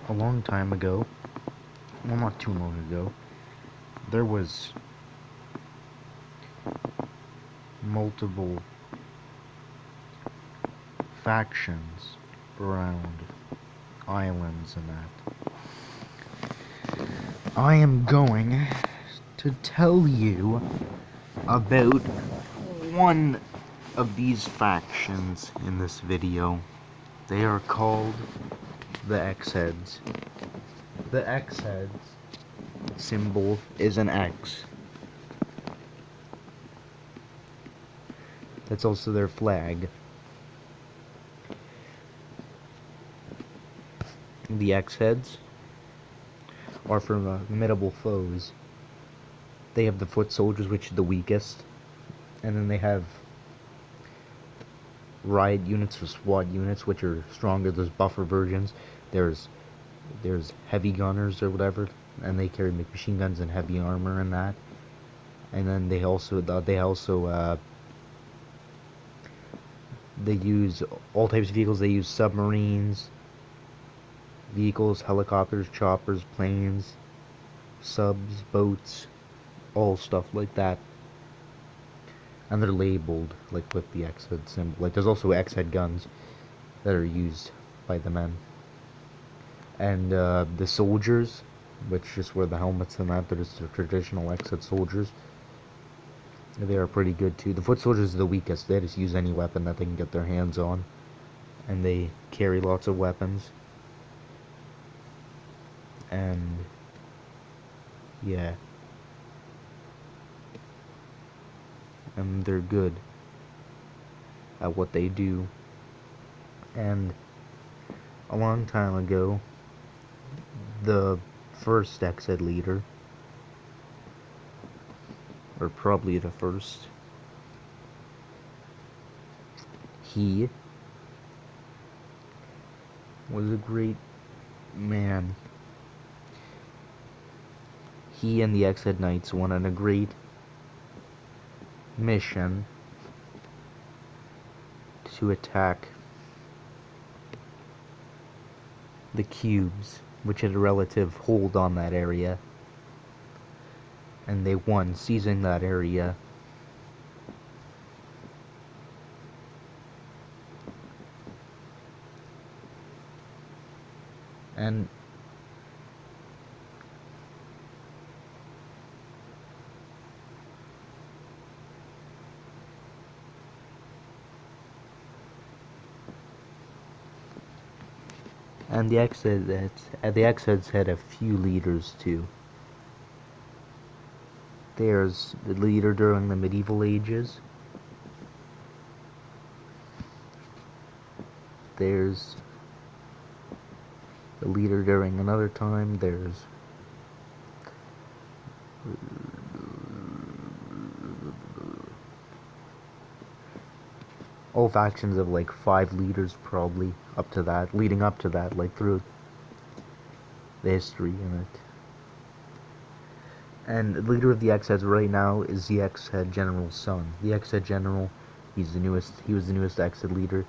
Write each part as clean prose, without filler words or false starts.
a long time ago, well, not too long ago, there was multiple factions around islands and that. I am going to tell you about one of these factions in this video. They are called the xheads. The xheads symbol is an X. That's also their flag. The xheads are formidable foes. They have the foot soldiers, which are the weakest, and then they have riot units or SWAT units, which are stronger. There's buffer versions. There's heavy gunners or whatever, and they carry machine guns and heavy armor and that. And then they use all types of vehicles. They use submarines, vehicles, helicopters, choppers, planes, subs, boats, all stuff like that. And they're labeled like with the xhead symbol. Like there's also xhead guns that are used by the men. And the soldiers, which just wear the helmets and that, they're just the traditional xhead soldiers. They are pretty good too. The foot soldiers are the weakest. They just use any weapon that they can get their hands on, and they carry lots of weapons. And yeah, and they're good at what they do. And a long time ago, the first xhead leader, or probably the first, he was a great man. He and the xhead Knights went on a great mission to attack the cubes, which had a relative hold on that area, and they won, seizing that area. And the xheads had a few leaders too. There's the leader during the medieval ages. There's the leader during another time. There's all factions of like 5 leaders probably up to that, leading up to that, like through the history in it. And the leader of the xheads right now is the xhead general's son. The xhead general, he was the newest xhead leader.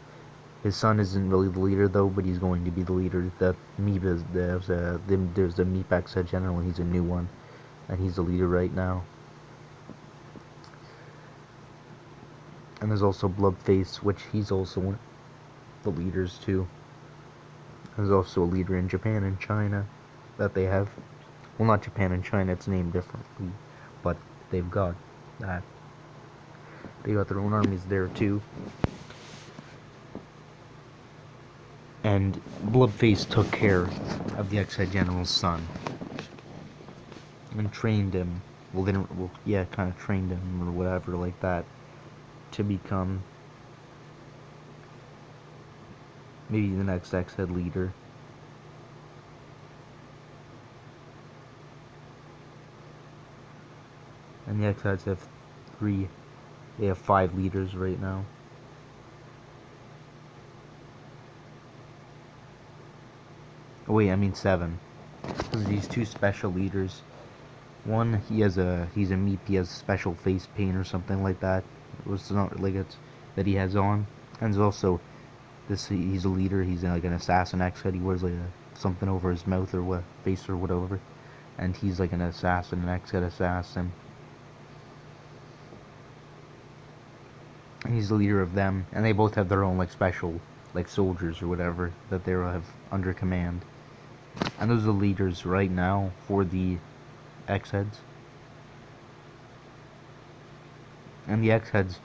His son isn't really the leader though, but he's going to be the leader. There's the Meep xhead general, and he's a new one, and he's the leader right now. And there's also Bloodface, which he's also one of the leaders too. There's also a leader in Japan and China that they have. Well, not Japan and China, it's named differently, but they've got that. They got their own armies there too. And Bloodface took care of the xhead general's son and trained him. Kind of trained him or whatever like that to become maybe the next xhead leader. And the xheads have 5 leaders right now. Oh wait, I mean 7. There's these 2 special leaders. One, he's a Meep, he has special face paint or something like that. It's not like it's that he has on. And there's also this, he's a leader, he's like an assassin xhead. He wears like something over his mouth or what face or whatever, and he's like an assassin, an xhead assassin. And he's the leader of them, and they both have their own like special like soldiers or whatever that they have under command. And those are the leaders right now for the xheads. And the xheads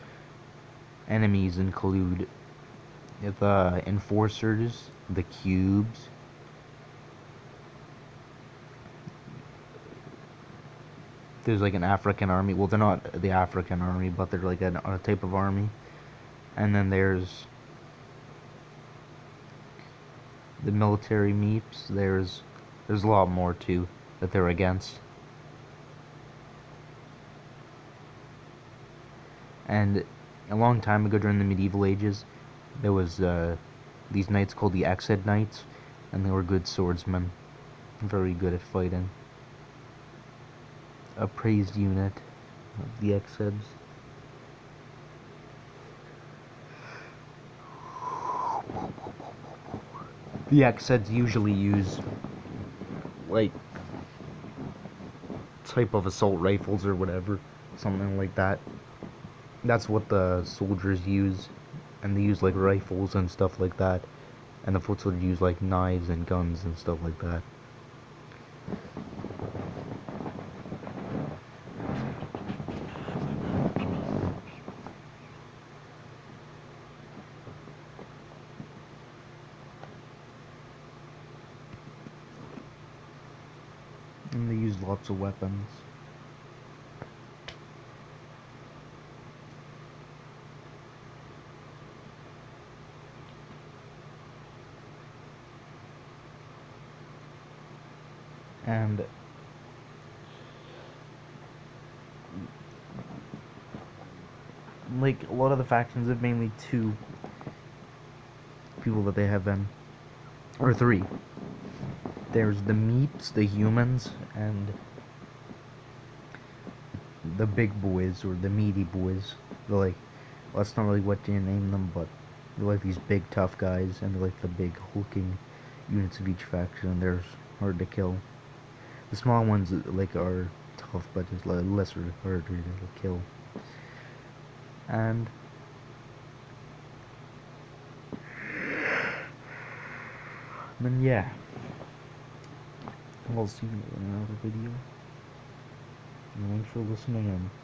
enemies include the enforcers, the cubes, there's like an African army. Well, they're not the African army, but they're like a type of army. And then there's the military meeps. There's a lot more too that they're against. And a long time ago during the medieval ages, there was these knights called the xhead knights, and they were good swordsmen, very good at fighting. A praised unit of the xheads. The xheads usually use like type of assault rifles or whatever, something like that. That's what the soldiers use, and they use like rifles and stuff like that, and the foot soldiers use like knives and guns and stuff like that. And they use lots of weapons. And like a lot of the factions have mainly two people that they have in, or three. There's the meeps, the humans, and the big boys or the meaty boys. They're like, well, that's not really what you name them, but they're like these big tough guys, and they're like the big hulking units of each faction, and they're hard to kill. The small ones like are tough, but just lesser harder to kill. And then yeah, I'll see you in another video. Thanks for listening in.